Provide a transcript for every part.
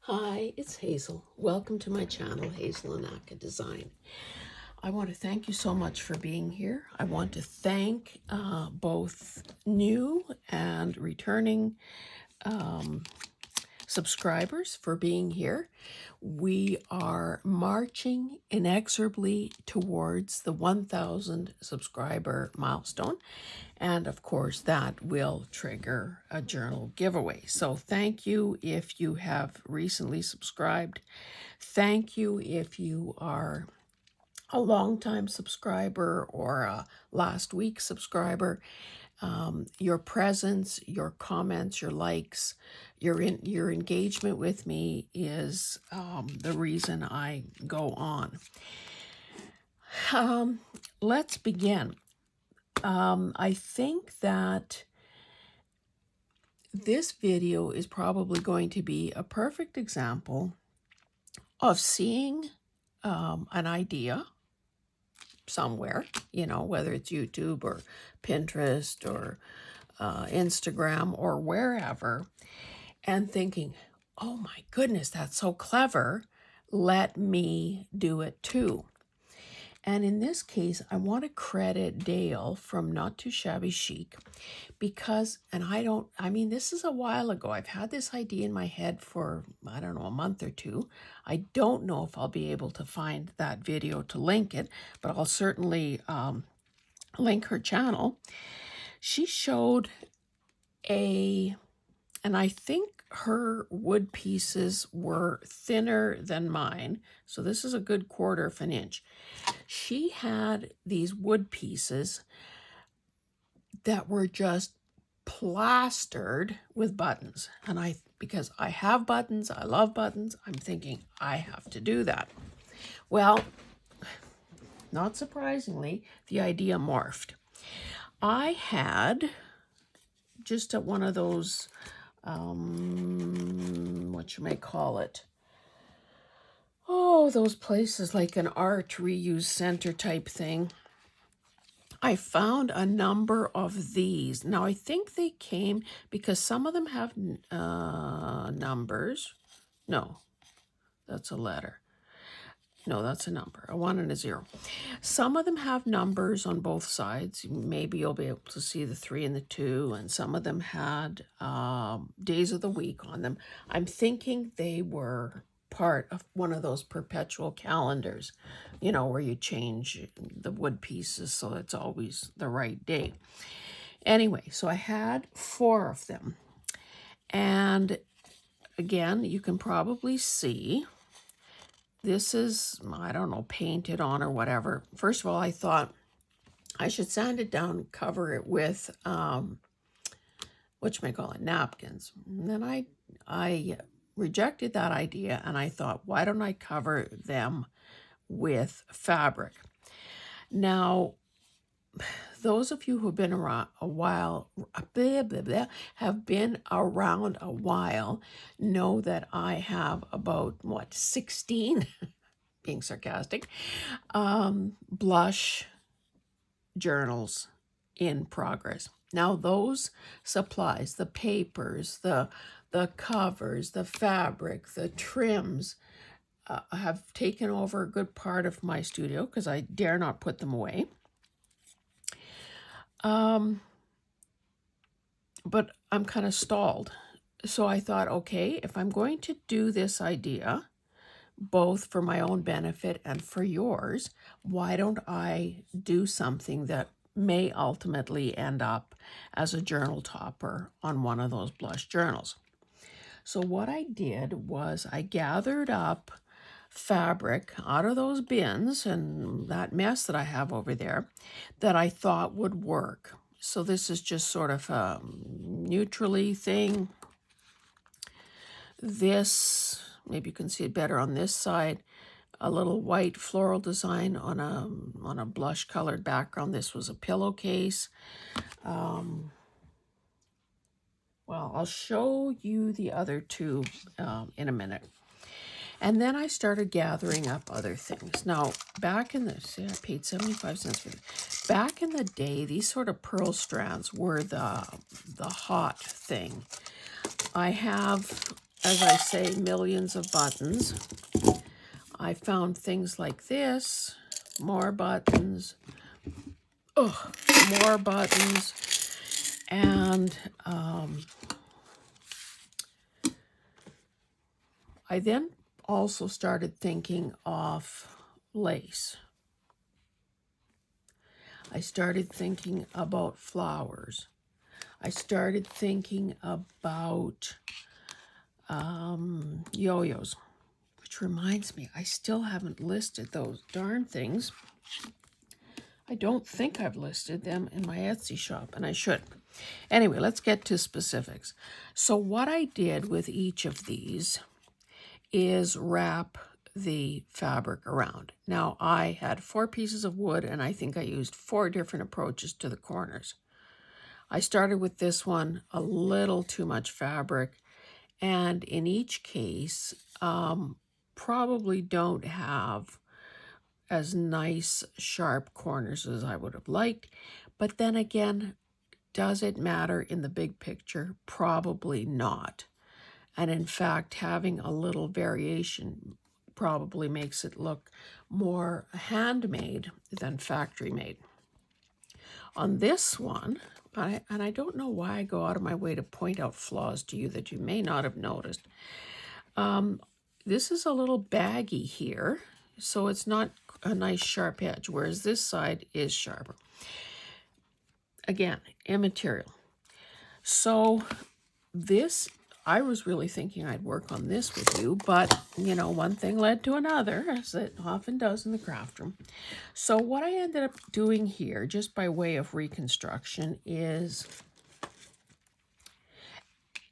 Hi, it's Hazel. Welcome to my channel, Hazel and Aka Design. I want to thank you so much for being here. I want to thank both new and returning subscribers for being here. We are marching inexorably towards the 1,000 subscriber milestone. And of course, that will trigger a journal giveaway. So thank you if you have recently subscribed. Thank you if you are a longtime subscriber or a last week subscriber. Your presence, your comments, your likes, your engagement with me is the reason I go on. Let's begin. I think that this video is probably going to be a perfect example of seeing an idea somewhere, whether it's YouTube or Pinterest or Instagram or wherever, and thinking, oh my goodness, that's so clever. Let me do it too. And in this case, I want to credit Dale from NotTooShabbyChic because, this is a while ago. I've had this idea in my head for, I don't know, a month or two. I don't know if I'll be able to find that video to link it, but I'll certainly link her channel. She showed and I think her wood pieces were thinner than mine. So this is a good 1/4 of an inch. She had these wood pieces that were just plastered with buttons. And because I have buttons, I love buttons, I'm thinking I have to do that. Well, not surprisingly, the idea morphed. I had just at one of those, what you may call it, those places like an art reuse center type thing. I found a number of these. Now, I think they came because some of them have numbers. No, that's a letter. No, that's a number, a 1 and a 0. Some of them have numbers on both sides. Maybe you'll be able to see the 3 and the 2, and some of them had days of the week on them. I'm thinking they were part of one of those perpetual calendars, where you change the wood pieces so it's always the right day. Anyway, so I had 4 of them. And again, you can probably see this is, I don't know, painted on or whatever. First of all, I thought I should sand it down, cover it with, napkins. And then I rejected that idea, and I thought, why don't I cover them with fabric? Now, those of you who have been around a while, have been around a while, know that I have about, 16, being sarcastic, blush journals in progress. Now, those supplies, the papers, the covers, the fabric, the trims, have taken over a good part of my studio because I dare not put them away. But I'm kind of stalled. So I thought, okay, if I'm going to do this idea, both for my own benefit and for yours, why don't I do something that may ultimately end up as a journal topper on one of those blush journals? So what I did was I gathered up fabric out of those bins and that mess that I have over there that I thought would work. So this is just sort of a neutrally thing. This, maybe you can see it better on this side, a little white floral design on a blush colored background. This was a pillowcase. Well, I'll show you the other two in a minute. And then I started gathering up other things. Now, back in the, see, I paid 75 cents for this. Back in the day, these sort of pearl strands were the hot thing. I have as I say, millions of buttons. I found things like this, more buttons, more buttons, and I then also started thinking of lace. I started thinking about flowers. I started thinking about yo-yos, which reminds me, I still haven't listed those darn things. I don't think I've listed them in my Etsy shop, and I should. Anyway, let's get to specifics. So what I did with each of these is wrap the fabric around. Now, I had 4 pieces of wood, and I think I used 4 different approaches to the corners. I started with this one, a little too much fabric, and in each case, probably don't have as nice sharp corners as I would have liked. But then again, does it matter in the big picture? Probably not. And in fact, having a little variation probably makes it look more handmade than factory made. On this one, and I don't know why I go out of my way to point out flaws to you that you may not have noticed. This is a little baggy here, so it's not a nice sharp edge, whereas this side is sharper. Again, immaterial. So this, I was really thinking I'd work on this with you, but, you know, one thing led to another, as it often does in the craft room. So what I ended up doing here, just by way of reconstruction, is...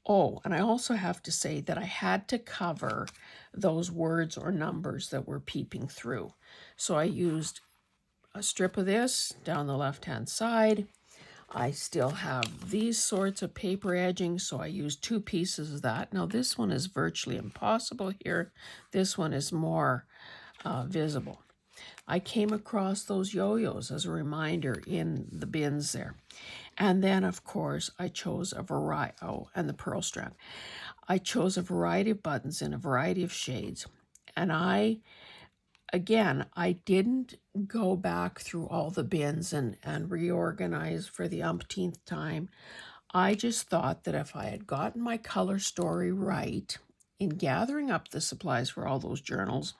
Oh, and I also have to say that I had to cover those words or numbers that were peeping through. So I used a strip of this down the left-hand side. I still have these sorts of paper edging, so I used 2 pieces of that. Now this one is virtually impossible here. This one is more visible. I came across those yo-yos as a reminder in the bins there. And then, of course, I chose a variety, and the pearl strand. I chose a variety of buttons in a variety of shades. And I didn't go back through all the bins and reorganize for the umpteenth time. I just thought that if I had gotten my color story right in gathering up the supplies for all those journals,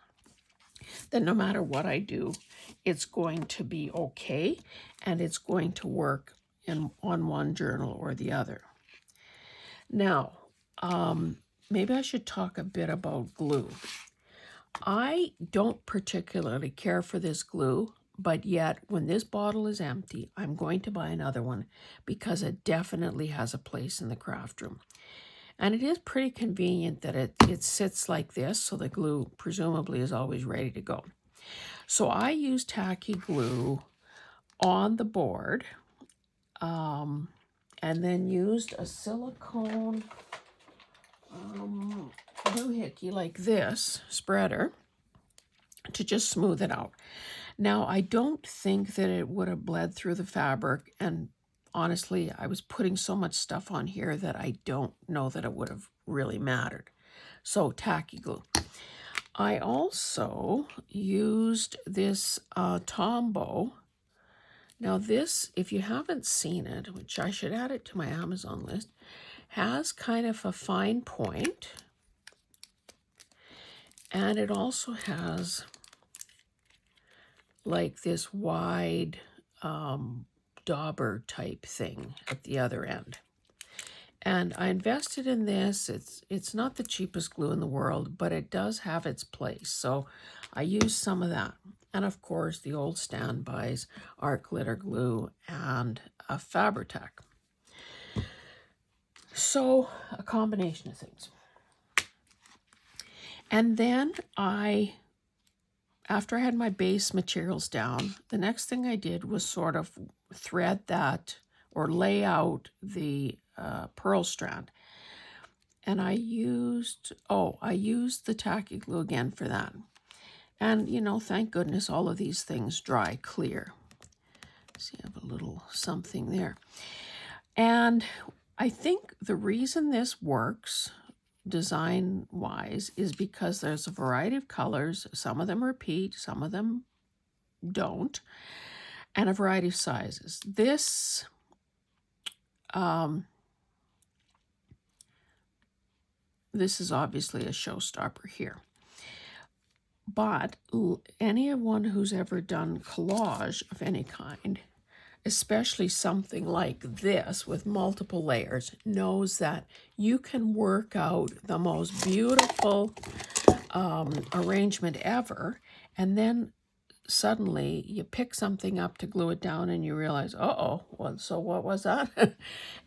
then no matter what I do, it's going to be okay, and it's going to work on one journal or the other. Now, maybe I should talk a bit about glue. I don't particularly care for this glue, but yet when this bottle is empty, I'm going to buy another one because it definitely has a place in the craft room. And it is pretty convenient that it sits like this, so the glue presumably is always ready to go. So I use tacky glue on the board, and then used a silicone doohickey like this, spreader, to just smooth it out. Now, I don't think that it would have bled through the fabric, and honestly, I was putting so much stuff on here that I don't know that it would have really mattered. So, tacky glue. I also used this Tombow. Now this, if you haven't seen it, which I should add it to my Amazon list, has kind of a fine point. And it also has like this wide dauber type thing at the other end. And I invested in this. It's not the cheapest glue in the world, but it does have its place. So I used some of that. And of course, the old standbys, art glitter glue and a Fabri-Tac. So a combination of things. And then after I had my base materials down, the next thing I did was sort of thread that or lay out the pearl strand. And I used the tacky glue again for that. And, you know, thank goodness all of these things dry clear. See, I have a little something there. And I think the reason this works design-wise is because there's a variety of colors. Some of them repeat, some of them don't, and a variety of sizes. This this is obviously a showstopper here. But anyone who's ever done collage of any kind, especially something like this with multiple layers, knows that you can work out the most beautiful arrangement ever, and then suddenly you pick something up to glue it down and you realize, uh-oh, well, so what was that?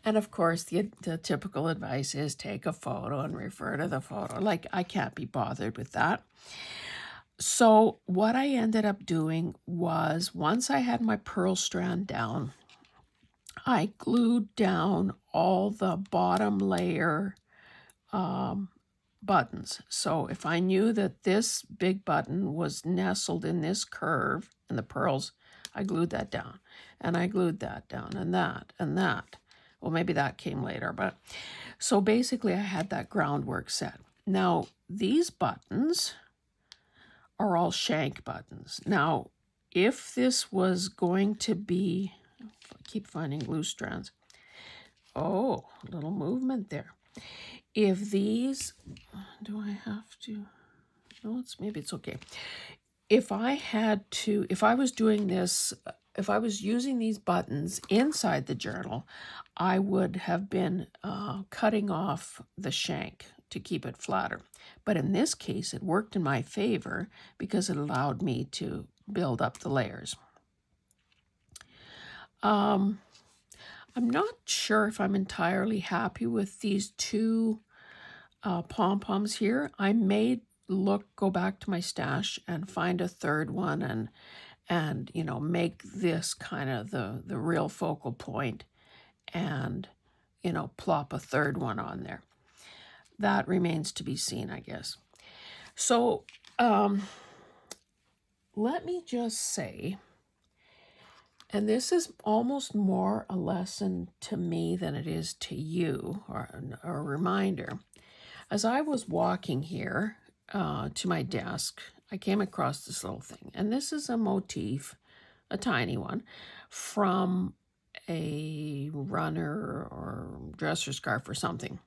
And of course, the typical advice is take a photo and refer to the photo. Like, I can't be bothered with that. So what I ended up doing was, once I had my pearl strand down, I glued down all the bottom layer buttons. So if I knew that this big button was nestled in this curve and the pearls, I glued that down, and I glued that down, and that, and that. Well, maybe that came later, but so basically I had that groundwork set. Now, these buttons are all shank buttons. Now, if this was going to be, I keep finding loose strands. Oh, a little movement there. If these, do I have to, no, maybe it's okay. If I had to, if I was doing this, if I was using these buttons inside the journal, I would have been cutting off the shank to keep it flatter. But in this case, it worked in my favor because it allowed me to build up the layers. I'm not sure if I'm entirely happy with these two pom-poms here. I may go back to my stash and find a third one and you know, make this kind of the real focal point, and you know, plop a third one on there. That remains to be seen, I guess. So let me just say, and this is almost more a lesson to me than it is to you, or a reminder. As I was walking here to my desk, I came across this little thing. And this is a motif, a tiny one, from a runner or dresser scarf or something.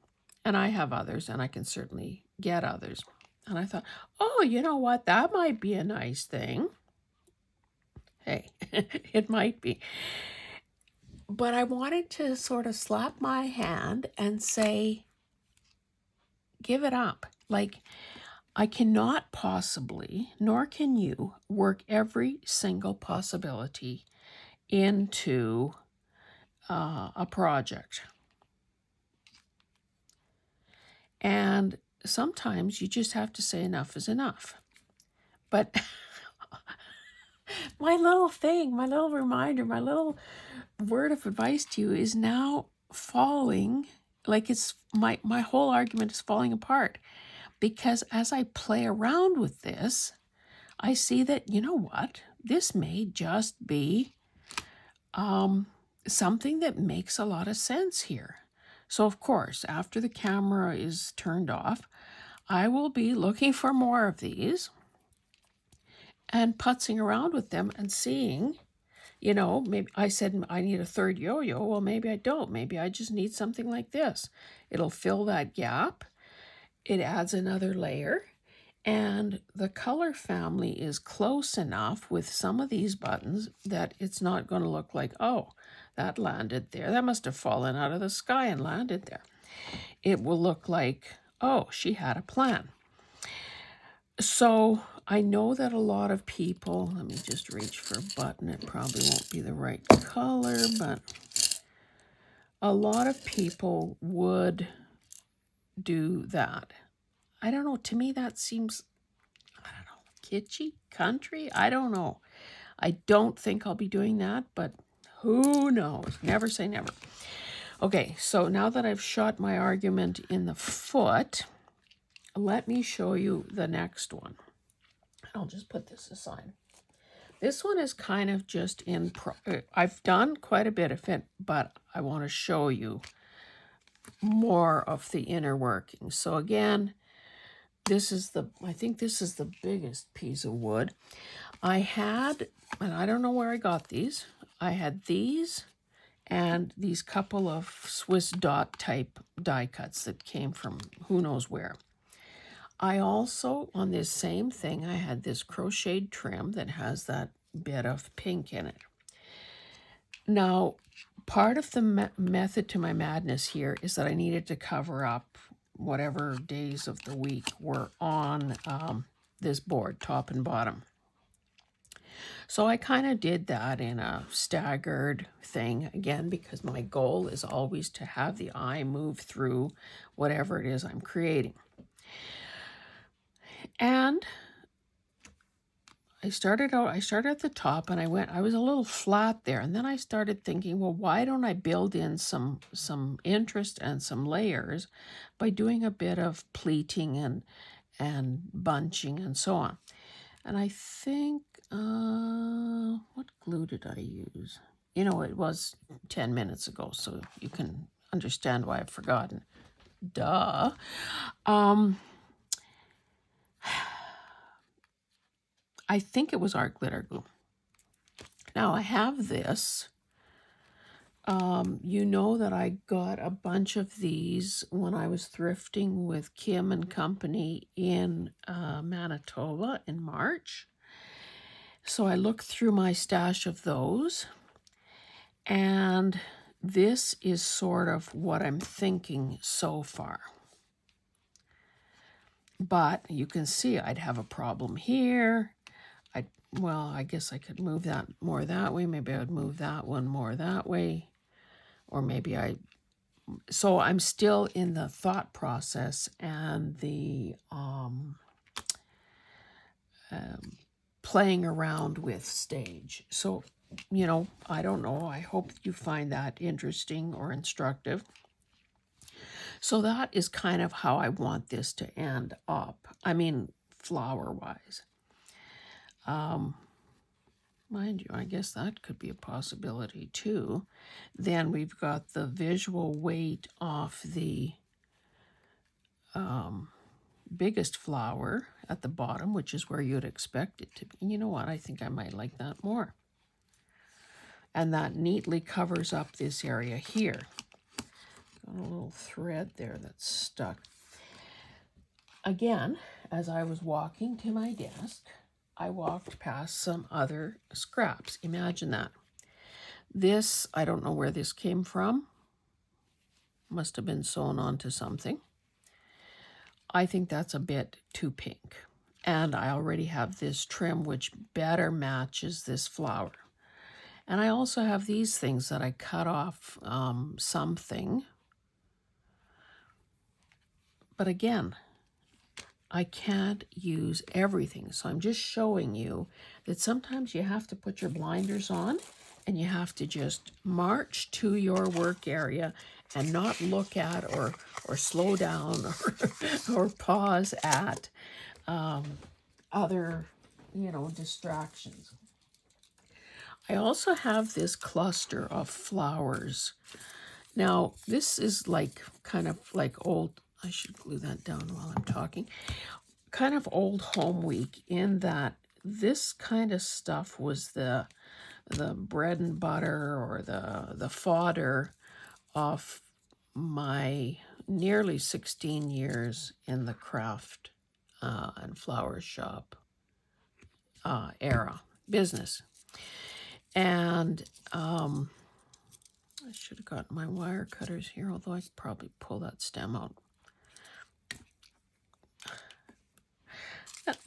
And I have others, and I can certainly get others. And I thought, oh, you know what? That might be a nice thing. Hey, it might be. But I wanted to sort of slap my hand and say, give it up. Like, I cannot possibly, nor can you, work every single possibility into a project. And sometimes you just have to say enough is enough. But my little thing, my little reminder, my little word of advice to you is now falling, like it's my whole argument is falling apart. Because as I play around with this, I see that, you know what, this may just be something that makes a lot of sense here. So of course, after the camera is turned off, I will be looking for more of these and putzing around with them and seeing, you know, maybe I said I need a third yo-yo. Well, maybe I don't. Maybe I just need something like this. It'll fill that gap. It adds another layer. And the color family is close enough with some of these buttons that it's not going to look like, oh, that landed there. That must have fallen out of the sky and landed there. It will look like, oh, she had a plan. So I know that a lot of people, let me just reach for a button. It probably won't be the right color, but a lot of people would do that. I don't know. To me, that seems, I don't know, kitschy, country. I don't know. I don't think I'll be doing that, but who knows? Never say never. Okay, so now that I've shot my argument in the foot, let me show you the next one. I'll just put this aside. This one is kind of just in, I've done quite a bit of it, but I want to show you more of the inner workings. So again, I think this is the biggest piece of wood. I had, and I don't know where I got these, I had these and these couple of Swiss dot type die cuts that came from who knows where. I also, on this same thing, I had this crocheted trim that has that bit of pink in it. Now, part of the method to my madness here is that I needed to cover up whatever days of the week were on this board, top and bottom. So I kind of did that in a staggered thing, again, because my goal is always to have the eye move through whatever it is I'm creating. And I started at the top, and I was a little flat there, and then I started thinking, well, why don't I build in some interest and some layers by doing a bit of pleating and bunching and so on. And I think, what glue did I use? You know, it was 10 minutes ago, so you can understand why I've forgotten. Duh. I think it was art glitter glue. Now I have this. You know that I got a bunch of these when I was thrifting with Kim and Company in Manitoba in March. So I looked through my stash of those, and this is sort of what I'm thinking so far. But you can see I'd have a problem here. Well, I guess I could move that more that way. Maybe I would move that one more that way. Or maybe so I'm still in the thought process and the playing around with stage. So, you know, I don't know. I hope you find that interesting or instructive. So that is kind of how I want this to end up. I mean, flower-wise. Mind you, I guess that could be a possibility too. Then we've got the visual weight off the biggest flower at the bottom, which is where you'd expect it to be. You know what? I think I might like that more. And that neatly covers up this area here. Got a little thread there that's stuck. Again, as I was walking to my desk, I walked past some other scraps. Imagine that. This, I don't know where this came from. Must have been sewn onto something. I think that's a bit too pink. And I already have this trim which better matches this flower. And I also have these things that I cut off something. But again, I can't use everything. So I'm just showing you that sometimes you have to put your blinders on and you have to just march to your work area and not look at or slow down or pause at other, you know, distractions. I also have this cluster of flowers. Now, this is like kind of like old, I should glue that down while I'm talking, kind of old home week in that this kind of stuff was the bread and butter or the fodder of my nearly 16 years in the craft and flower shop era business. And I should have gotten my wire cutters here, although I could probably pull that stem out.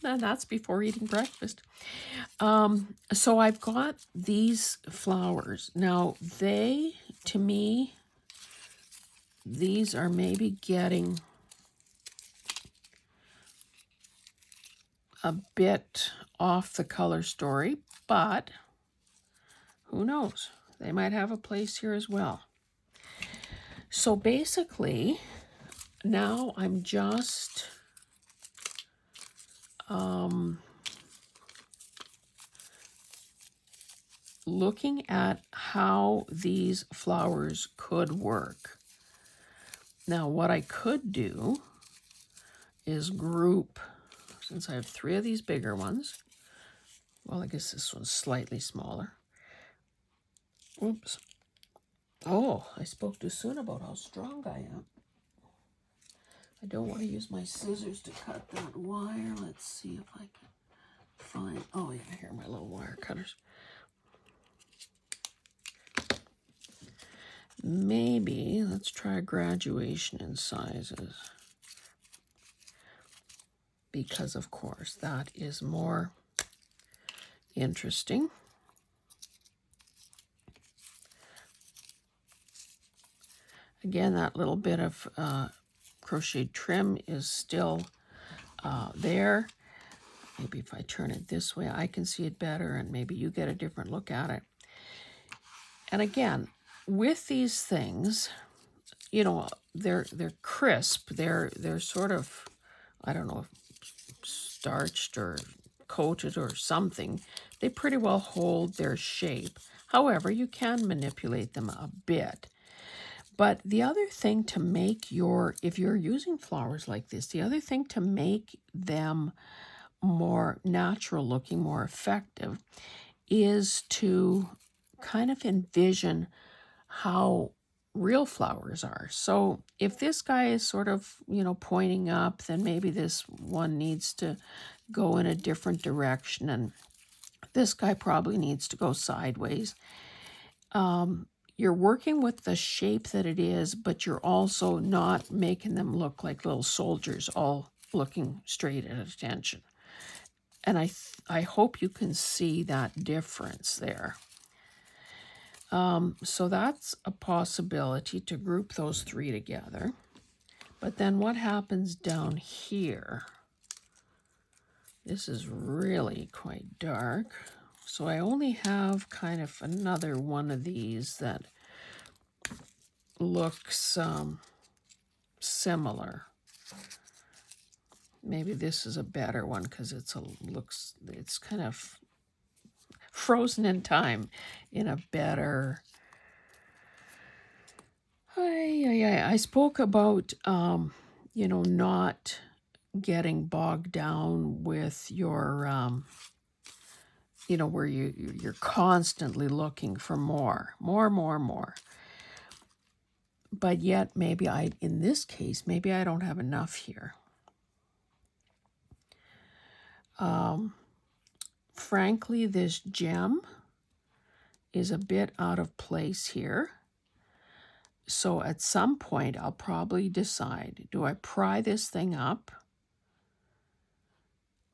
That's before eating breakfast. So I've got these flowers. Now, to me, these are maybe getting a bit off the color story, but who knows? They might have a place here as well. So basically, now I'm just looking at how these flowers could work. Now what I could do is group, since I have 3 of these bigger ones. Well, I guess this one's slightly smaller. Oops. Oh, I spoke too soon about how strong I am. I don't want to use my scissors to cut that wire. Let's see if I can find, oh yeah, here are my little wire cutters. Maybe, let's try graduation in sizes. Because of course, that is more interesting. Again, that little bit of crocheted trim is still there. Maybe if I turn it this way, I can see it better, and maybe you get a different look at it. And again, with these things, you know, they're crisp. They're sort of, I don't know, starched or coated or something. They pretty well hold their shape. However, you can manipulate them a bit. But the other thing to make if you're using flowers like this, the other thing to make them more natural looking, more effective, is to kind of envision how real flowers are. So if this guy is sort of, you know, pointing up, then maybe this one needs to go in a different direction, and this guy probably needs to go sideways. You're working with the shape that it is, but you're also not making them look like little soldiers all looking straight at attention. And I hope you can see that difference there. So that's a possibility to group those 3 together. But then what happens down here? This is really quite dark. So I only have kind of another one of these that looks similar. Maybe this is a better one because it's kind of frozen in time in a better. I spoke about you know, not getting bogged down with your you know, where you're constantly looking for more. But yet maybe in this case, maybe I don't have enough here. Frankly, this gem is a bit out of place here. So at some point, I'll probably decide, do I pry this thing up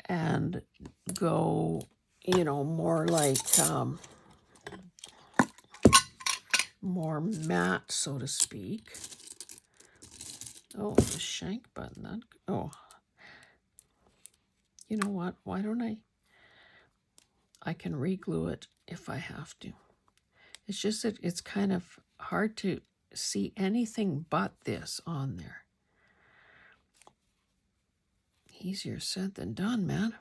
and go, you know, more like, more matte, so to speak. Oh, the shank button. Oh, you know what? Why don't I can re-glue it if I have to. It's just that it's kind of hard to see anything but this on there. Easier said than done, man.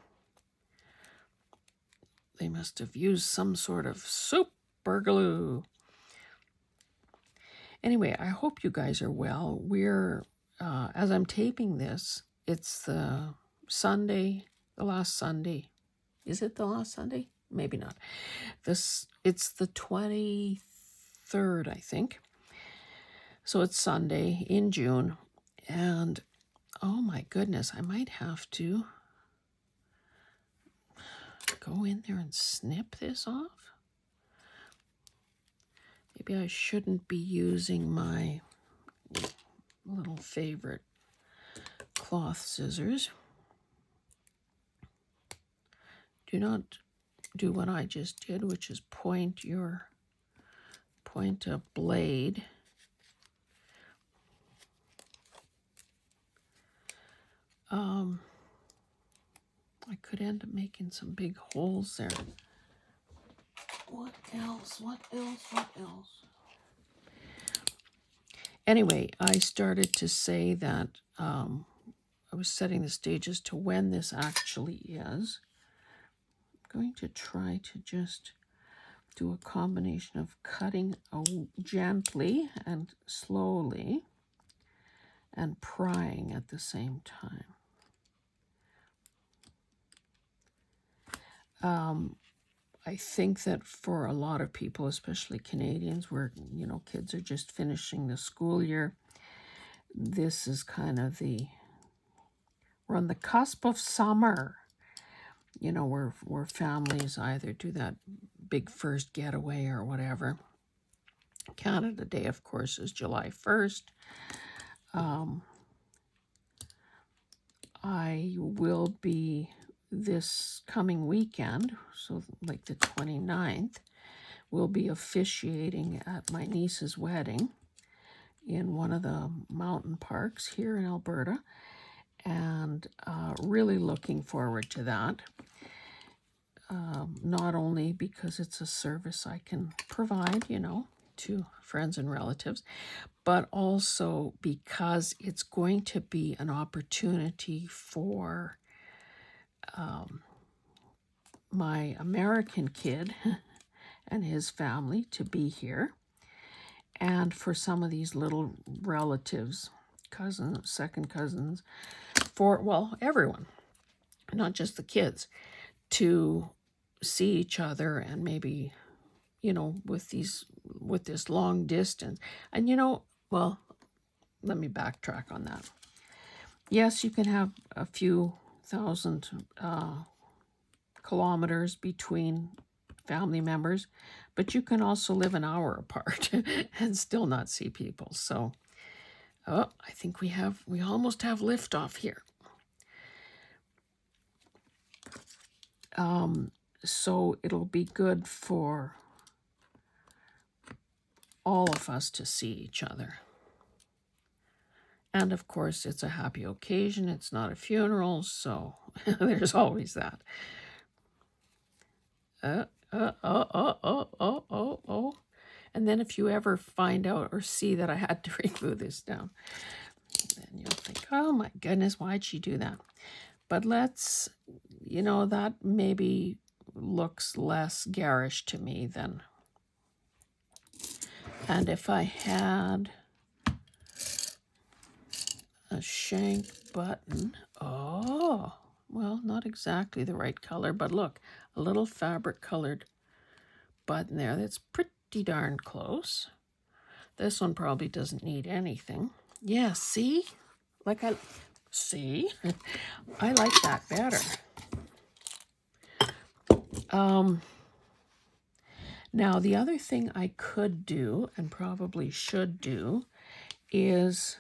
They must have used some sort of super glue. Anyway, I hope you guys are well. We're, as I'm taping this, it's the Sunday, the last Sunday. Is it the last Sunday? Maybe not. It's the 23rd, I think. So it's Sunday in June. And oh my goodness, I might have to go in there and snip this off. Maybe I shouldn't be using my little favorite cloth scissors. Do not do what I just did, which is point a blade. I could end up making some big holes there. What else? Anyway, I started to say that I was setting the stage as to when this actually is. I'm going to try to just do a combination of cutting gently and slowly. and prying at the same time. I think that for a lot of people, especially Canadians, where, you know, kids are just finishing the school year, this is kind of we're on the cusp of summer, you know, where families either do that big first getaway or whatever. Canada Day, of course, is July 1st. I will be this coming weekend, so like the 29th, will be officiating at my niece's wedding in one of the mountain parks here in Alberta, and really looking forward to that. Not only because it's a service I can provide, you know, to friends and relatives, but also because it's going to be an opportunity for my American kid and his family to be here, and for some of these little relatives, cousins, second cousins, for, well, everyone, not just the kids, to see each other, and maybe, you know, with this long distance. And, you know, well, let me backtrack on that. Yes, you can have a few thousand kilometers between family members, but you can also live an hour apart and still not see people. So, oh, I think we almost have liftoff here. So it'll be good for all of us to see each other. And of course, it's a happy occasion. It's not a funeral, so there's always that. And then if you ever find out or see that I had to remove this down, then you'll think, oh my goodness, why'd she do that? But let's, you know, that maybe looks less garish to me than, and if I had a shank button, oh, well, not exactly the right color, but look, a little fabric colored button there that's pretty darn close. This one probably doesn't need anything. Yeah, see? See? I like that better. Now, the other thing I could do, and probably should do, is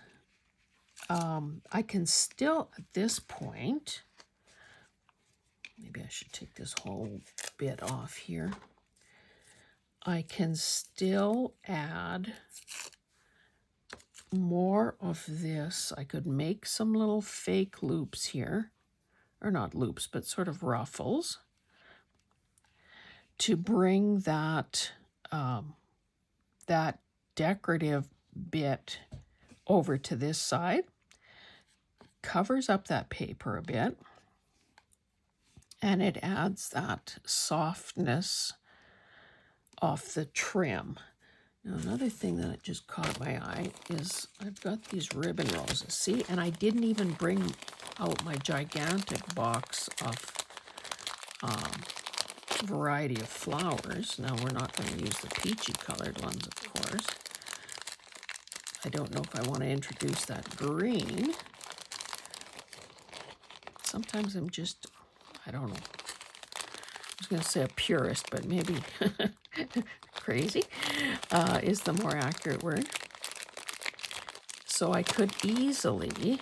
I can still, at this point, maybe I should take this whole bit off here. I can still add more of this. I could make some little fake loops here, or not loops, but sort of ruffles, to bring that that decorative bit over to this side. Covers up that paper a bit, and it adds that softness off the trim. Now, another thing that just caught my eye is I've got these ribbon roses. See, and I didn't even bring out my gigantic box of variety of flowers. Now, we're not going to use the peachy colored ones, of course. I don't know if I want to introduce that green. Sometimes I'm just, I don't know. I was going to say a purist, but maybe crazy is the more accurate word. So I could easily,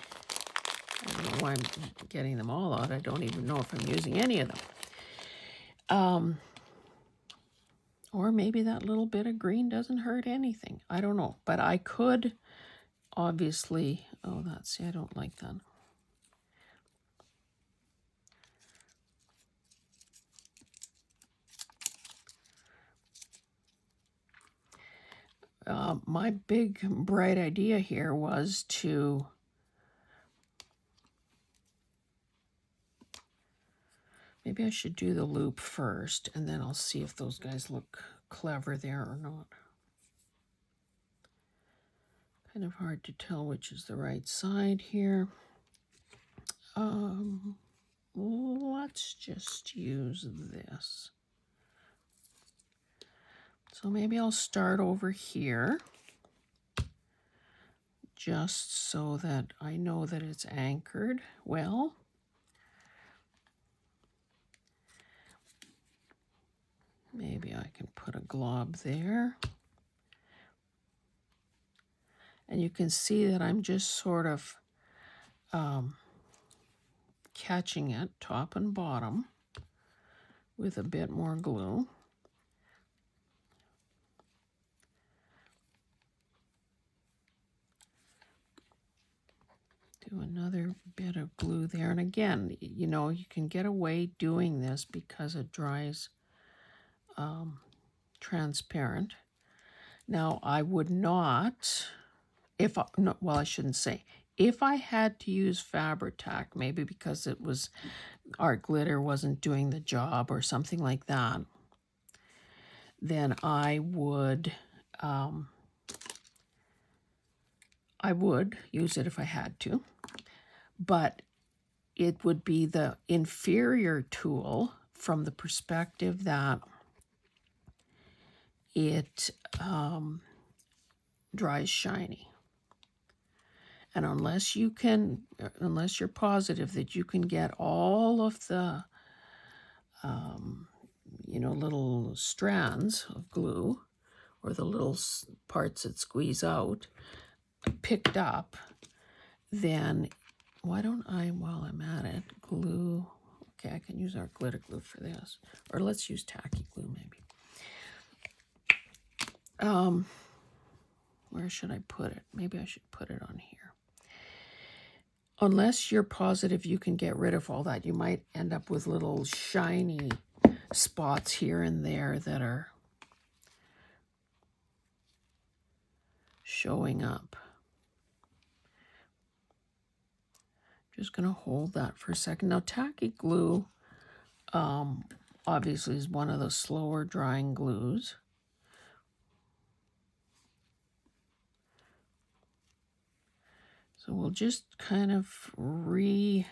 I don't know why I'm getting them all out. I don't even know if I'm using any of them. Or maybe that little bit of green doesn't hurt anything. I don't know. But I could obviously, oh, see, I don't like that. My big bright idea here was to maybe I should do the loop first, and then I'll see if those guys look clever there or not. Kind of hard to tell which is the right side here. Let's just use this. So maybe I'll start over here, just so that I know that it's anchored well. Maybe I can put a glob there. And you can see that I'm just sort of catching it top and bottom with a bit more glue. Do another bit of glue there. And again, you know, you can get away doing this because it dries transparent. Now, I would not, well, I shouldn't say. If I had to use Fabri-Tac, maybe because it was, art glitter wasn't doing the job or something like that, then I would use it if I had to. But it would be the inferior tool from the perspective that it dries shiny. And unless you're positive that you can get all of the, you know, little strands of glue or the little parts that squeeze out picked up, then why don't I, while I'm at it, glue. Okay, I can use our glitter glue for this. Or let's use tacky glue maybe. Where should I put it? Maybe I should put it on here. Unless you're positive you can get rid of all that, you might end up with little shiny spots here and there that are showing up. Just going to hold that for a second. Now, tacky glue obviously is one of the slower drying glues. So we'll just kind of and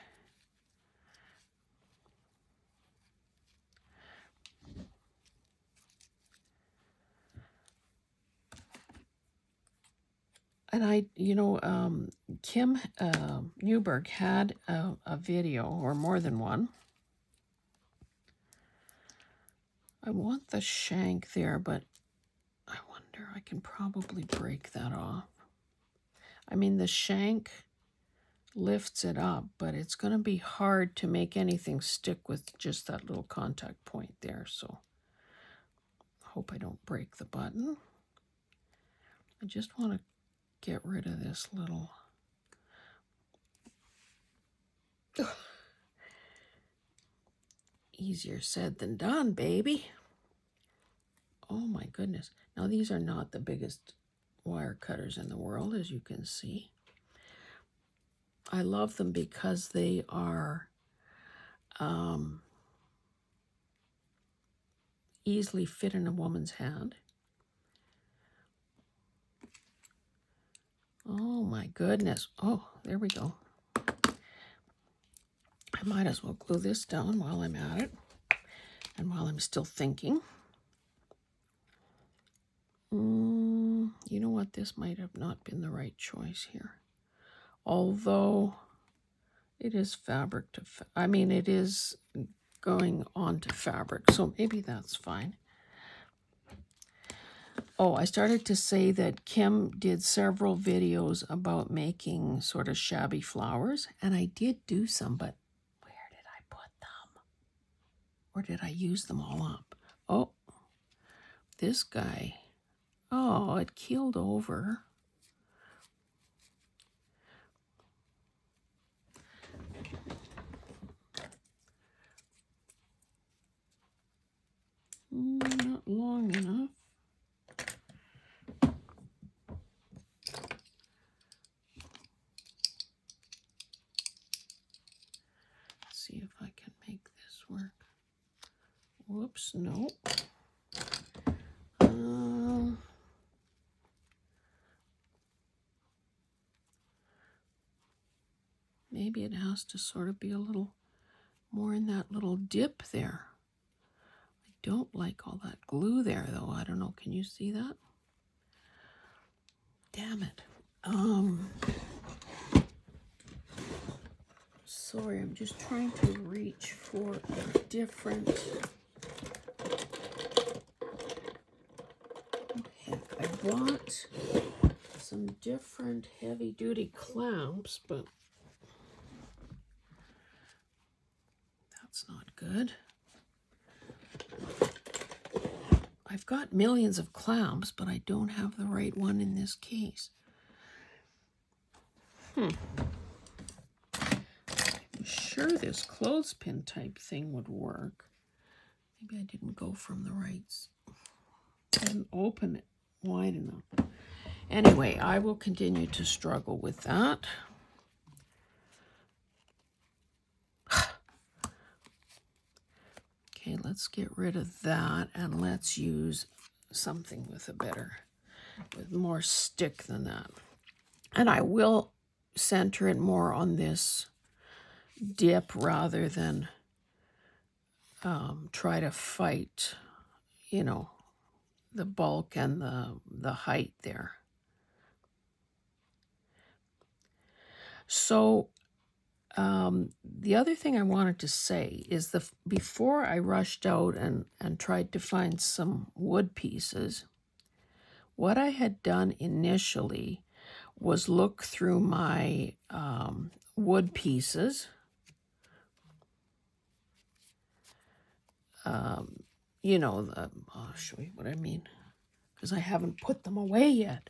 I, you know, Kim Newberg had a video, or more than one. I want the shank there, but I wonder, I can probably break that off. I mean, the shank lifts it up, but it's going to be hard to make anything stick with just that little contact point there. So I hope I don't break the button. I just want to get rid of this little... Easier said than done, baby. Oh my goodness. Now these are not the biggest wire cutters in the world, as you can see. I love them because they are easily fit in a woman's hand. Oh my goodness. Oh, there we go. I might as well glue this down while I'm at it and while I'm still thinking. You know what? This might have not been the right choice here. Although it is fabric to, I mean, it is going on to fabric, so maybe that's fine. Oh, I started to say that Kim did several videos about making sort of shabby flowers, and I did do some, but where did I put them? Or did I use them all up? Oh, this guy. Oh, it keeled over. Not long enough. Let's see if I can make this work. Whoops, no. maybe it has to sort of be a little more in that little dip there. I don't like all that glue there, though. I don't know. Can you see that? Damn it. Sorry, I'm just trying to reach for a different... Okay, I bought some different heavy-duty clamps, but that's not good. I've got millions of clamps, but I don't have the right one in this case. I'm sure this clothespin type thing would work. Maybe I didn't go from the rights. I didn't open it wide enough. Anyway, I will continue to struggle with that. Okay, let's get rid of that and let's use something with more stick than that. And I will center it more on this dip rather than try to fight, you know, the bulk and the height there. So the other thing I wanted to say is before I rushed out and tried to find some wood pieces, what I had done initially was look through my wood pieces. You know, I'll show you what I mean, because I haven't put them away yet.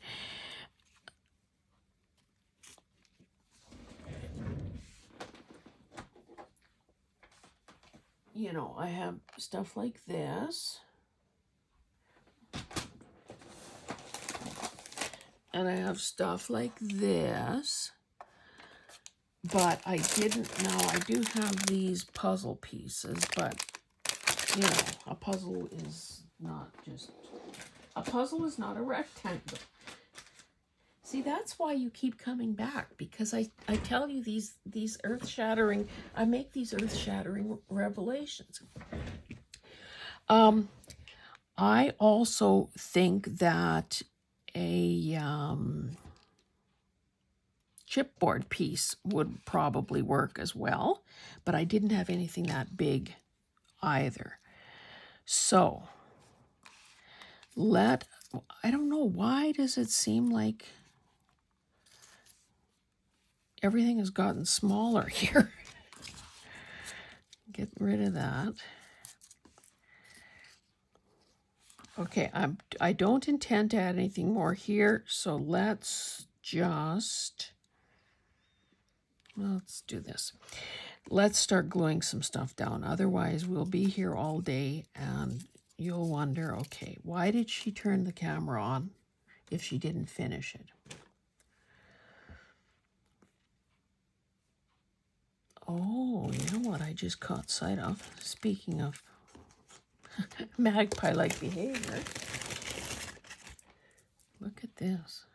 You know, I have stuff like this. And I have stuff like this. But I didn't, now I do have these puzzle pieces, but, you know, a puzzle is not a rectangle. See, that's why you keep coming back, because I tell you these earth-shattering, I make these earth-shattering revelations. I also think that a chipboard piece would probably work as well, but I didn't have anything that big either. So, I don't know, why does it seem like everything has gotten smaller here? Get rid of that. Okay, I don't intend to add anything more here, so let's do this. Let's start gluing some stuff down. Otherwise, we'll be here all day and you'll wonder, okay, why did she turn the camera on if she didn't finish it? Oh, you know what I just caught sight of? Speaking of magpie-like behavior. Look at this.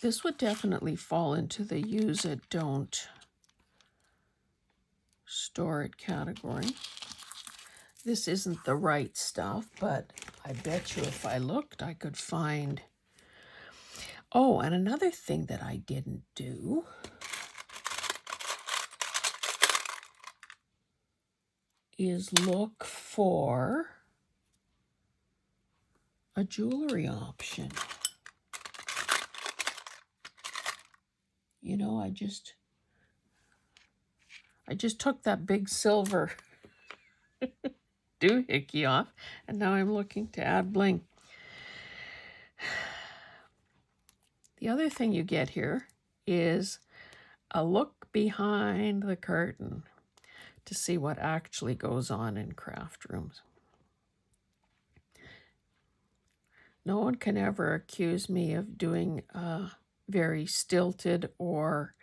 This would definitely fall into the use it, don't store it category. This isn't the right stuff, but I bet you if I looked, I could find... Oh, and another thing that I didn't do is look for a jewelry option. You know, I just took that big silver doohickey off, and now I'm looking to add bling. The other thing you get here is a look behind the curtain to see what actually goes on in craft rooms. No one can ever accuse me of doing very stilted or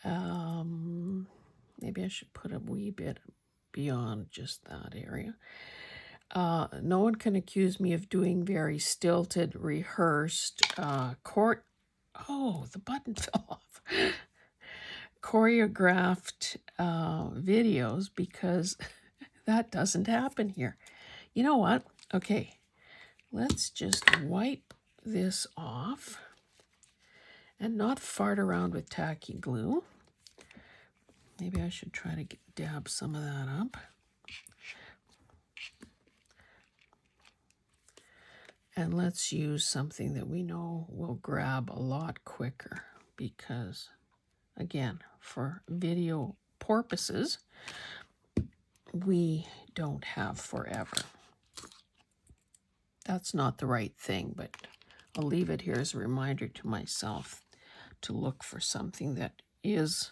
maybe I should put a wee bit beyond just that area. No one can accuse me of doing very stilted, rehearsed, oh, the button fell off. Choreographed videos, because that doesn't happen here. You know what? Okay, let's just wipe this off and not fart around with tacky glue. Maybe I should try to dab some of that up. And let's use something that we know will grab a lot quicker, because, again, for video purposes, we don't have forever. That's not the right thing, but I'll leave it here as a reminder to myself to look for something that is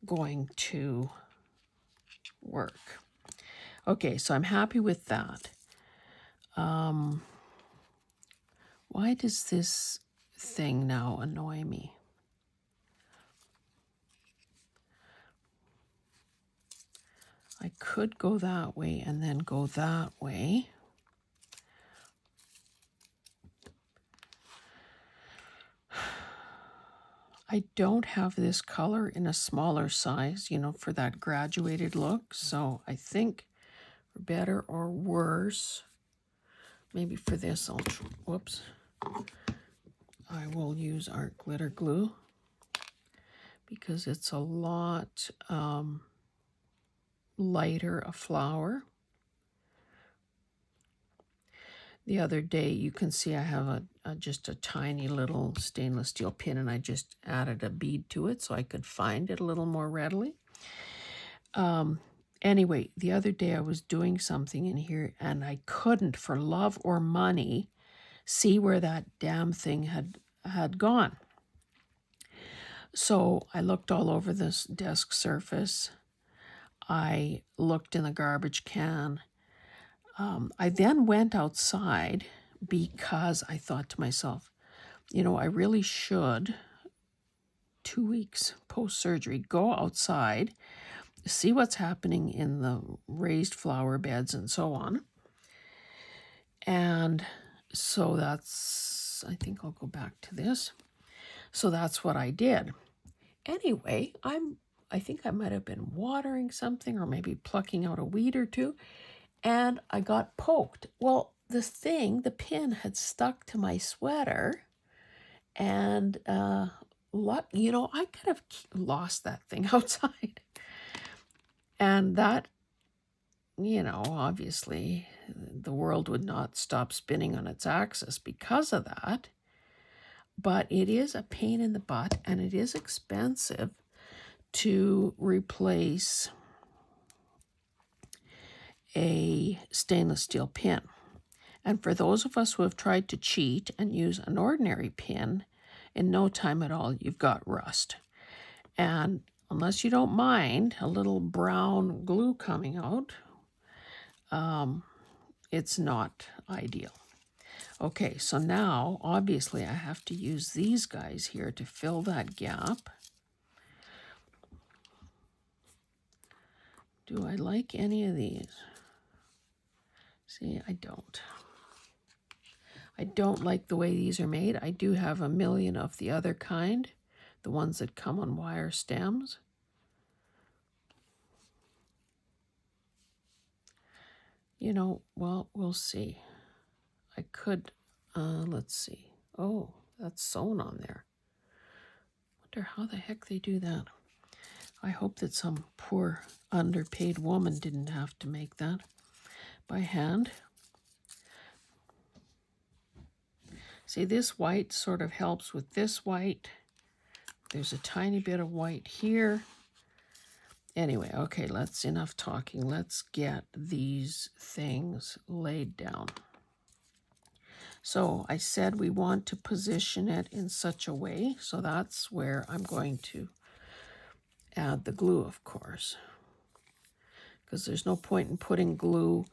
going to work. Okay, so I'm happy with that. Why does this thing now annoy me? I could go that way and then go that way. I don't have this color in a smaller size, you know, for that graduated look. So I think for better or worse, maybe for this, whoops, I will use art glitter glue, because it's a lot lighter a flower. The other day, you can see I have just a tiny little stainless steel pin, and I just added a bead to it so I could find it a little more readily. Anyway, the other day I was doing something in here, and I couldn't, for love or money, see where that damn thing had gone. So I looked all over this desk surface. I looked in the garbage can. I then went outside, because I thought to myself, you know, I really should, 2 weeks post-surgery, go outside, see what's happening in the raised flower beds and so on. And so I think I'll go back to this. So that's what I did. Anyway, I think I might have been watering something, or maybe plucking out a weed or two, and I got poked. Well, the pin had stuck to my sweater, and you know, I could have lost that thing outside. And that, you know, obviously the world would not stop spinning on its axis because of that. But it is a pain in the butt, and it is expensive to replace a stainless steel pin. And for those of us who have tried to cheat and use an ordinary pin, in no time at all, you've got rust. And unless you don't mind a little brown glue coming out, it's not ideal. Okay, so now, obviously, I have to use these guys here to fill that gap. Do I like any of these? See, I don't. I don't like the way these are made. I do have a million of the other kind, the ones that come on wire stems. You know, well, we'll see. I could, let's see. Oh, that's sewn on there. Wonder how the heck they do that. I hope that some poor underpaid woman didn't have to make that by hand. See, this white sort of helps with this white. There's a tiny bit of white here. Anyway, okay, enough talking. Let's get these things laid down. So I said we want to position it in such a way, so that's where I'm going to add the glue, of course, because there's no point in putting glue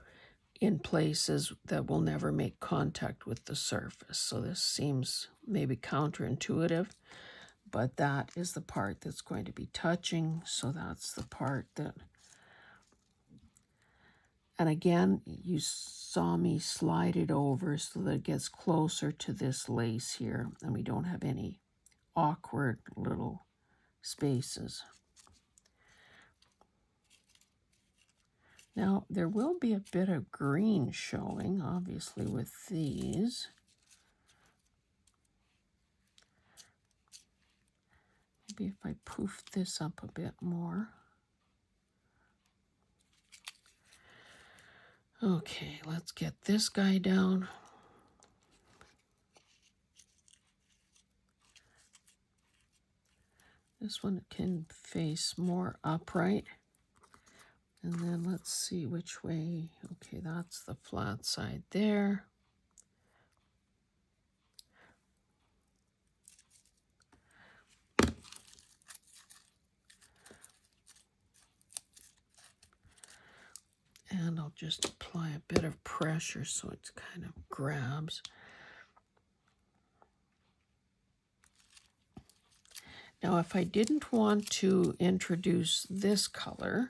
in places that will never make contact with the surface. So this seems maybe counterintuitive, but that is the part that's going to be touching, so that's the part that And again, you saw me slide it over so that it gets closer to this lace here, and we don't have any awkward little spaces. Now, there will be a bit of green showing, obviously, with these. Maybe if I poof this up a bit more. Okay, let's get this guy down. This one can face more upright. And then let's see which way. Okay, that's the flat side there. And I'll just apply a bit of pressure so it kind of grabs. Now, if I didn't want to introduce this color,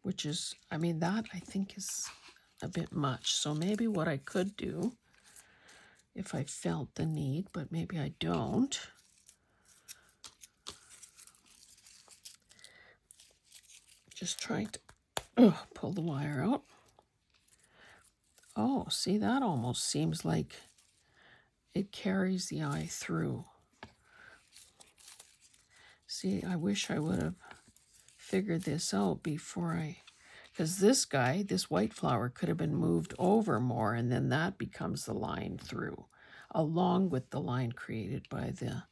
which is, I mean, that I think is a bit much. So maybe what I could do, if I felt the need, but maybe I don't. Just trying to pull the wire out. Oh, see, that almost seems like it carries the eye through. See, I wish I would have figured this out before because this guy, this white flower, could have been moved over more, and then that becomes the line through, along with the line created by the...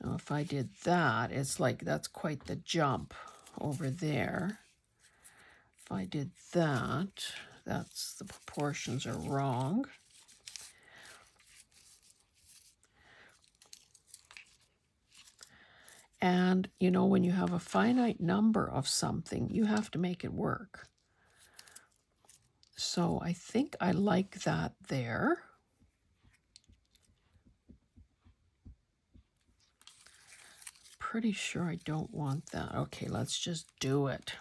Now, if I did that, it's like that's quite the jump over there. If I did that, that's the proportions are wrong. And, you know, when you have a finite number of something, you have to make it work. So I think I like that there. Pretty sure I don't want that. Okay, let's just do it.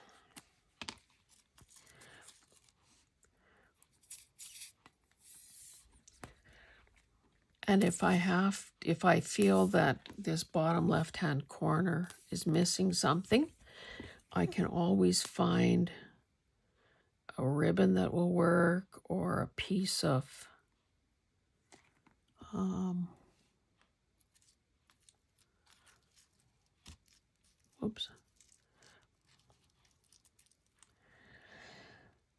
And if I feel that this bottom left-hand corner is missing something, I can always find a ribbon that will work, or a piece of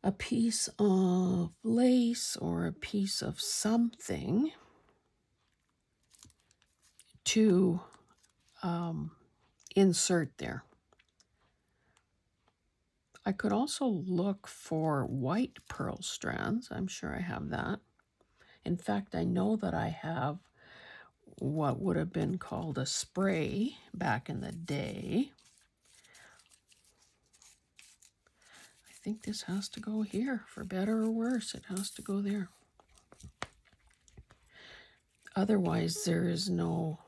a piece of lace or a piece of something to insert there. I could also look for white pearl strands. I'm sure I have that. In fact, I know that I have what would have been called a spray back in the day. I think this has to go here. For better or worse, it has to go there. Otherwise, there's no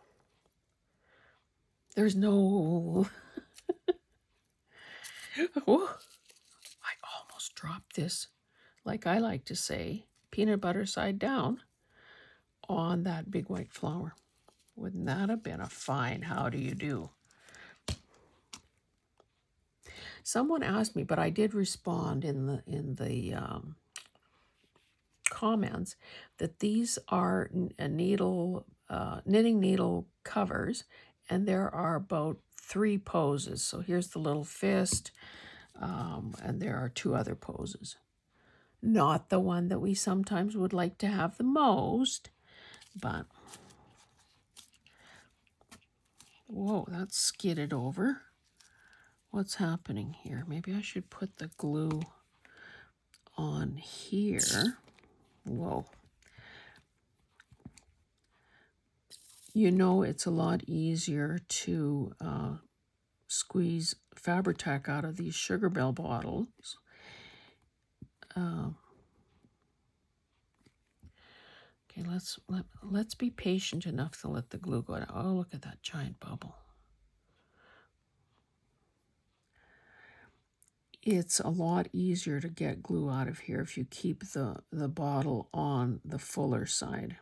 oh, I almost dropped this, like I like to say, peanut butter side down on that big white flower. Wouldn't that have been a fine how do you do? Someone asked me, but I did respond in the comments that these are knitting needle covers, and there are about 3 poses. So here's the little fist, and there are 2 other poses. Not the one that we sometimes would like to have the most, but whoa, that's skidded over. What's happening here? Maybe I should put the glue on here. Whoa. You know, it's a lot easier to squeeze Fabri-Tac out of these Sugar Bell bottles. Okay, let's be patient enough to let the glue go down. Oh, look at that giant bubble. it's a lot easier to get glue out of here if you keep the bottle on the fuller side.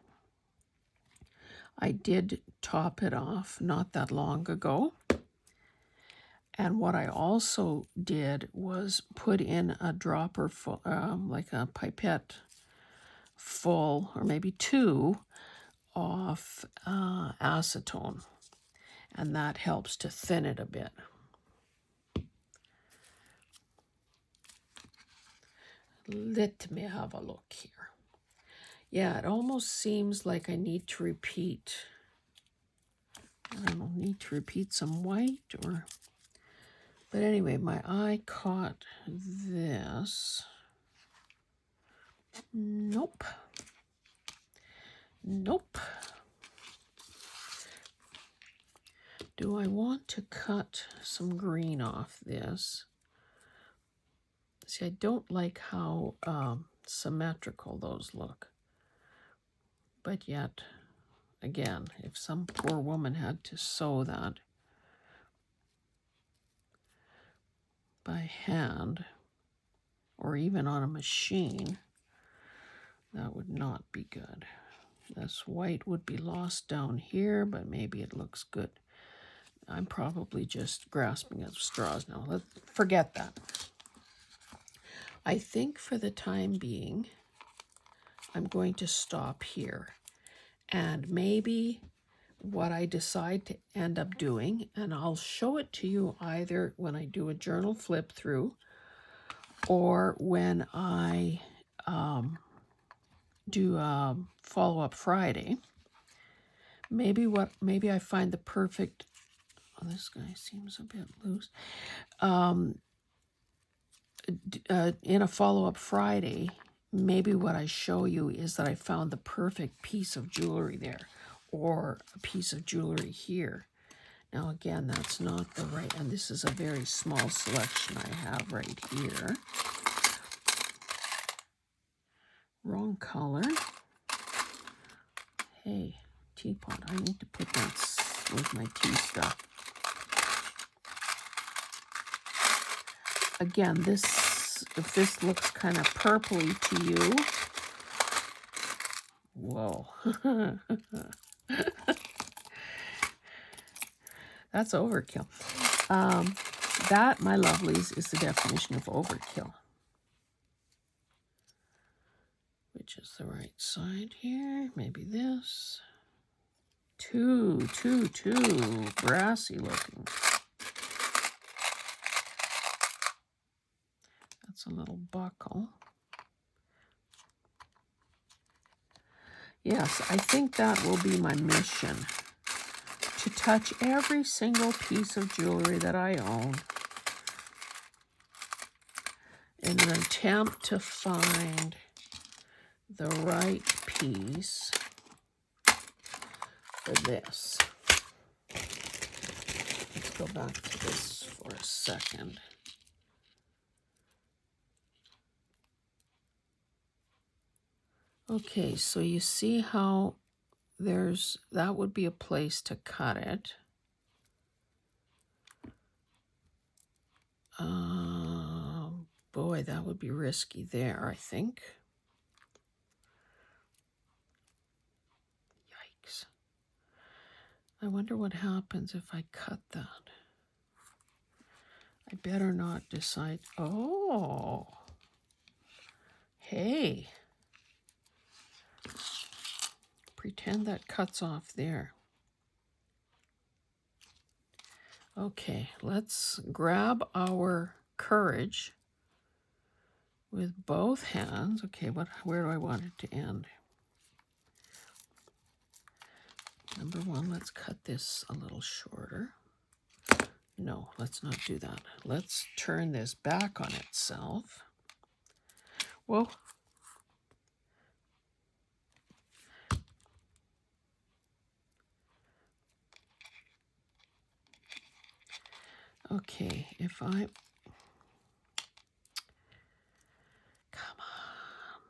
I did top it off not that long ago. And what I also did was put in a dropper, like a pipette full, or maybe two, of acetone. And that helps to thin it a bit. Let me have a look here. Yeah, it almost seems like I need to repeat. I don't know, need to repeat some white or... But anyway, my eye caught this. Nope. Nope. Do I want to cut some green off this? See, I don't like how symmetrical those look. But yet, again, if some poor woman had to sew that by hand, or even on a machine, that would not be good. This white would be lost down here, but maybe it looks good. I'm probably just grasping at straws now. Let's forget that. I think for the time being, I'm going to stop here. And maybe what I decide to end up doing, and I'll show it to you either when I do a journal flip through or when I do a follow-up Friday. Maybe I find the perfect... Oh, this guy seems a bit loose. In a follow-up Friday, maybe what I show you is that I found the perfect piece of jewelry there, or a piece of jewelry here. Now again, that's not the right, and this is a very small selection I have right here. Wrong color. Hey, teapot, I need to put that with my tea stuff. Again, if this looks kind of purpley to you, whoa. That's overkill. That, my lovelies, is the definition of overkill. Which is the right side here? Maybe this. Too brassy looking. That's a little buckle. Yes, I think that will be my mission. To touch every single piece of jewelry that I own in an attempt to find the right piece for this. Let's go back to this for a second. Okay, so you see how that would be a place to cut it. Boy, that would be risky there, I think. Yikes. I wonder what happens if I cut that. I better not decide. Oh, hey. Pretend that cuts off there. Okay, let's grab our courage with both hands. Okay, where do I want it to end? Number one, let's cut this a little shorter. No, let's not do that. Let's turn this back on itself. Whoa. Okay, if I... Come on.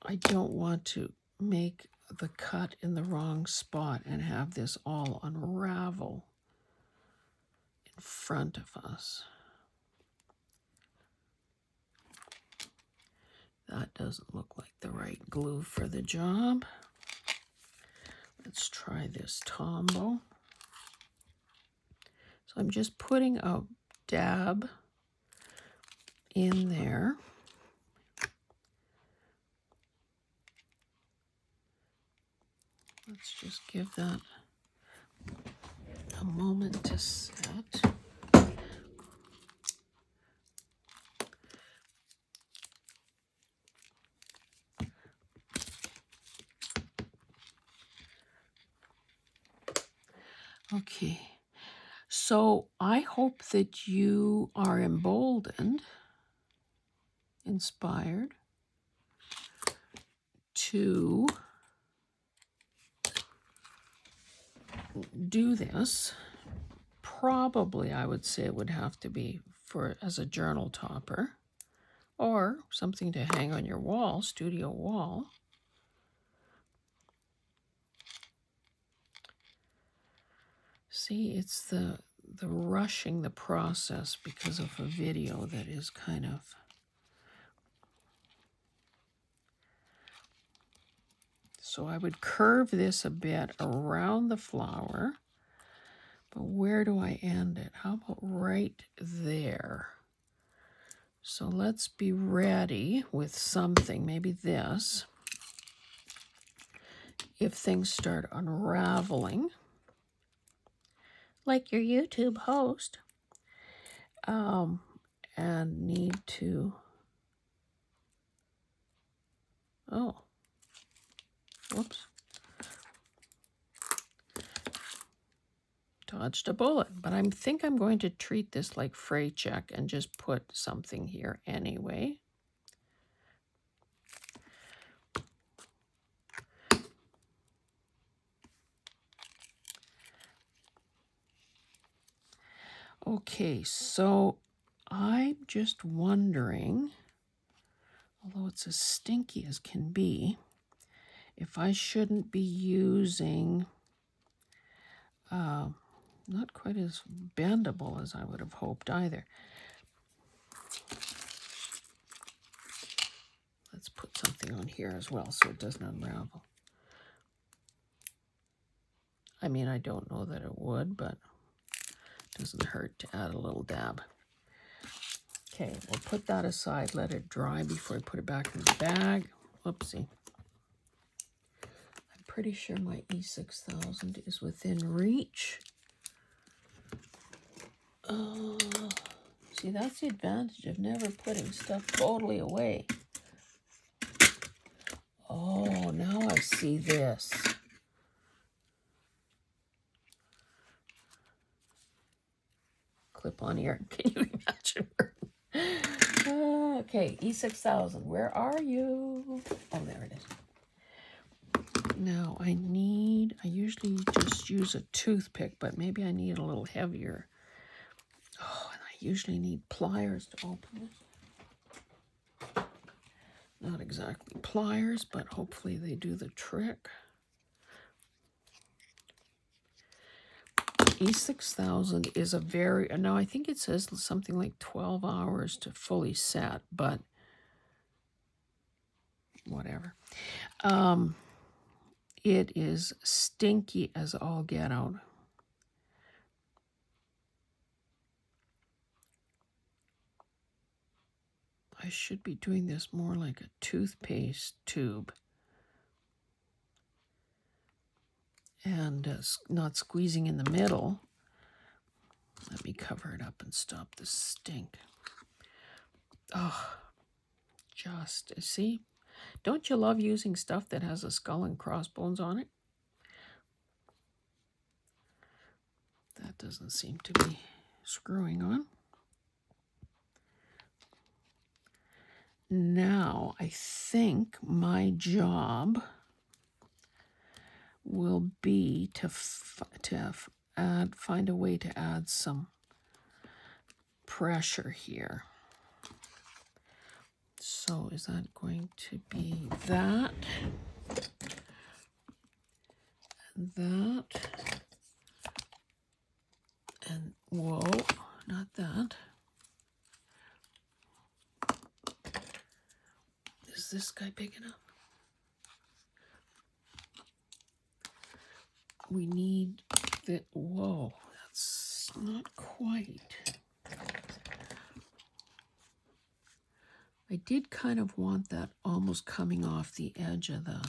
I don't want to make the cut in the wrong spot and have this all unravel. front of us. That doesn't look like the right glue for the job. Let's try this Tombow. So I'm just putting a dab in there. Let's just give that a moment to set. Okay, so I hope that you are emboldened, inspired to do this. Probably I would say it would have to be for as a journal topper or something to hang on your wall, studio wall. See, it's the rushing the process because of a video that is kind of so I would curve this a bit around the flower, but where do I end it? How about right there? So let's be ready with something, maybe this. If things start unraveling, like your YouTube host, and need to, oh, whoops. Dodged a bullet, but I think I'm going to treat this like fray check and just put something here anyway. Okay, so I'm just wondering, although it's as stinky as can be, if I shouldn't be using, not quite as bendable as I would have hoped either. Let's put something on here as well so it doesn't unravel. I mean, I don't know that it would, but it doesn't hurt to add a little dab. Okay, we'll put that aside, let it dry before I put it back in the bag. Whoopsie. I'm pretty sure my E6000 is within reach. See, that's the advantage of never putting stuff totally away. Oh, now I see this. Clip on ear. Can you imagine? Okay, E6000, where are you? Oh, there it is. Now I usually just use a toothpick, but maybe I need a little heavier. Oh, and I usually need pliers to open this. Not exactly pliers, but hopefully they do the trick. E6000 is a very, now I think it says something like 12 hours to fully set, but whatever. It is stinky as all get out. I should be doing this more like a toothpaste tube and not squeezing in the middle. Let me cover it up and stop the stink. Oh, just, see? Don't you love using stuff that has a skull and crossbones on it? That doesn't seem to be screwing on. Now, I think my job will be to find a way to add some pressure here. So is that going to be that, and that, and Whoa, not that. Is this guy big enough? We need that. Whoa, that's not quite. I did kind of want that almost coming off the edge of the...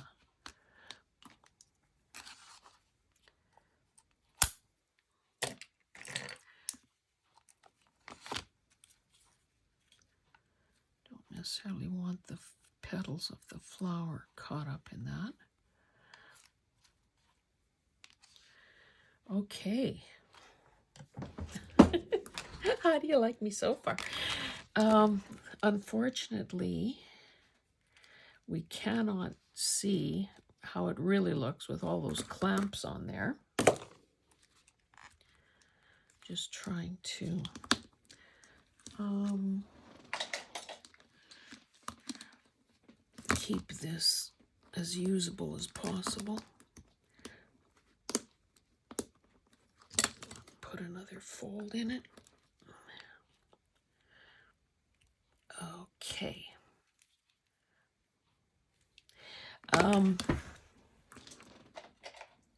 Don't necessarily want the petals of the flower caught up in that. Okay. How do you like me so far? Unfortunately, we cannot see how it really looks with all those clamps on there. Just trying to keep this as usable as possible. Put another fold in it. Okay.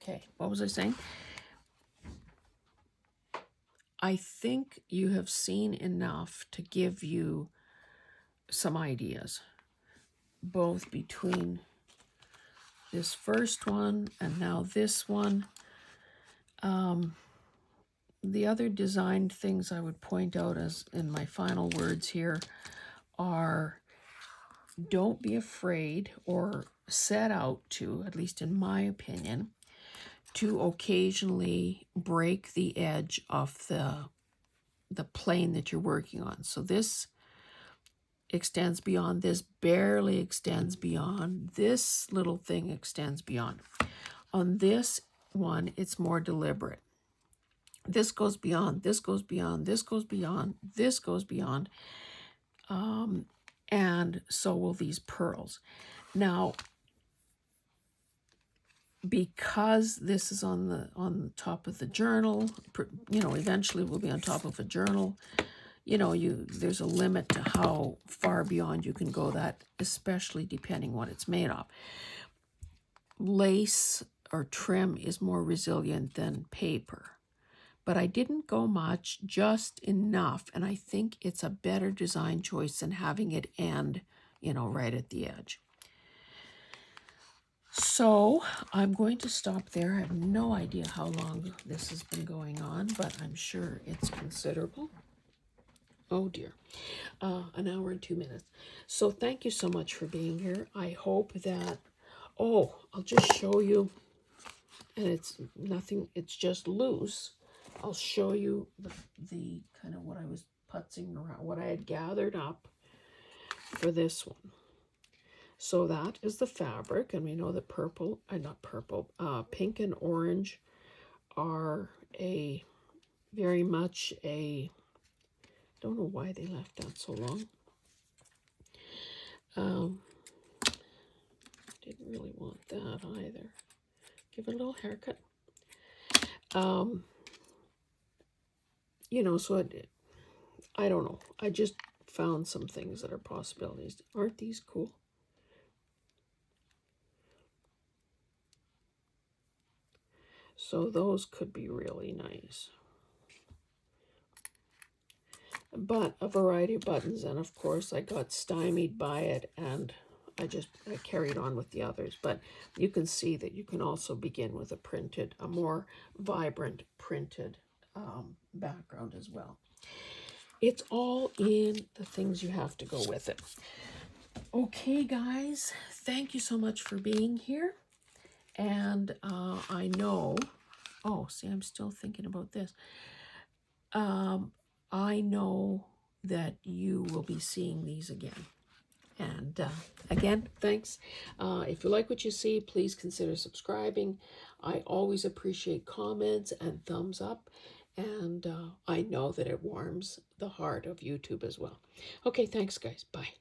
Okay, what was I saying? I think you have seen enough to give you some ideas, both between this first one and now this one. The other design things I would point out as in my final words here are, don't be afraid or set out to, at least in my opinion, to occasionally break the edge of the plane that you're working on. So this extends beyond, this barely extends beyond, this little thing extends beyond. On this one, it's more deliberate. This goes beyond, this goes beyond, this goes beyond, this goes beyond, and so will these pearls. Now, because this is on the top of the journal, you know, eventually will be on top of a journal, you know, there's a limit to how far beyond you can go, that especially depending what it's made of. Lace or trim is more resilient than paper. But I didn't go much, just enough, and I think it's a better design choice than having it end, you know, right at the edge. So I'm going to stop there. I have no idea how long this has been going on, but I'm sure it's considerable. Oh dear, an hour and 2 minutes. So thank you so much for being here. I hope that, oh, I'll just show you, and it's nothing, it's just loose. I'll show you the kind of what I was putzing around, what I had gathered up for this one. So that is the fabric, and we know that purple, not purple, pink and orange are very much a, don't know why they left that so long. Didn't really want that either. Give it a little haircut. You know, so I don't know. I just found some things that are possibilities. Aren't these cool? So those could be really nice. But a variety of buttons, and of course I got stymied by it, and I carried on with the others. But you can see that you can also begin with a more vibrant printed background as well. It's all in the things you have to go with it. Okay, guys, thank you so much for being here. And I know, oh, see, I'm still thinking about this. I know that you will be seeing these again. And again, thanks. If you like what you see, please consider subscribing. I always appreciate comments and thumbs up. And I know that it warms the heart of YouTube as well. Okay, thanks, guys. Bye.